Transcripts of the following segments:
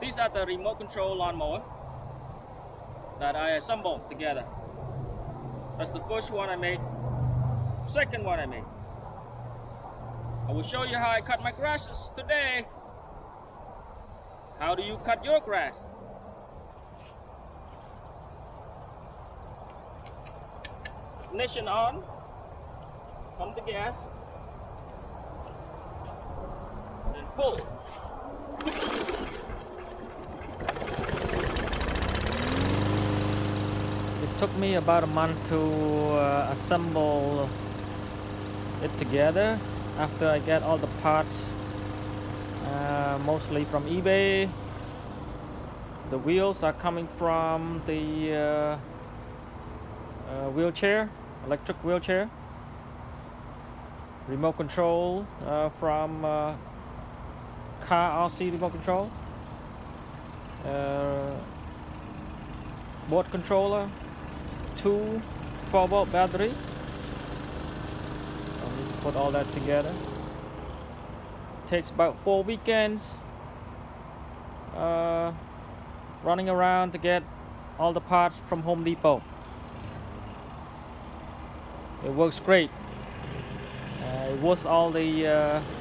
These are the remote control lawnmower that I assembled together. That's the first one I made. Second one I made. I will show you how I cut my grasses today. How do you cut your grass? Ignition on. Pump the gas. And pull. It took me about a month to assemble it together after I get all the parts, mostly from eBay. The wheels are coming from the wheelchair, electric wheelchair. Remote control from car RC remote control. Board controller, 2 12-volt battery. I need to put all that together. Takes about 4 weekends running around to get all the parts from Home Depot. It works great. It was all the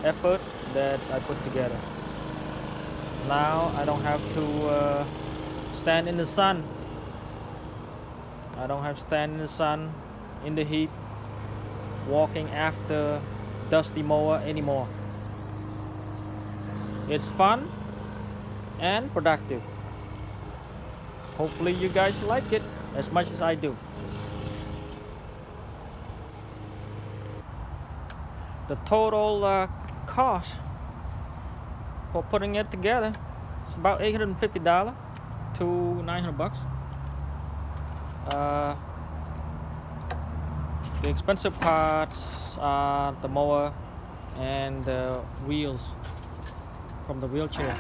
effort that I put together. Now I don't have to stand in the sun. I don't have to stand in the sun, in the heat, walking after dusty mower anymore. It's fun and productive. Hopefully you guys like it as much as I do. The total cost for putting it together is about $850 to $900. The expensive parts are the mower and the wheels from the wheelchair.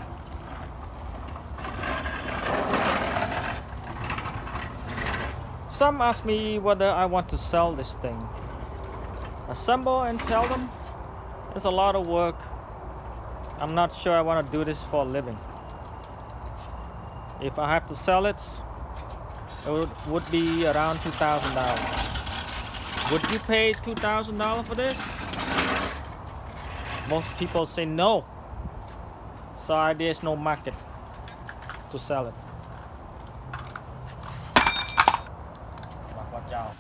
Some ask me whether I want to sell this thing. Assemble and sell them? It's a lot of work. I'm not sure I want to do this for a living. If I have to sell it, it would be around $2,000. Would you pay $2,000 for this? Most people say no. Sorry, there's no market to sell it. Và con chào.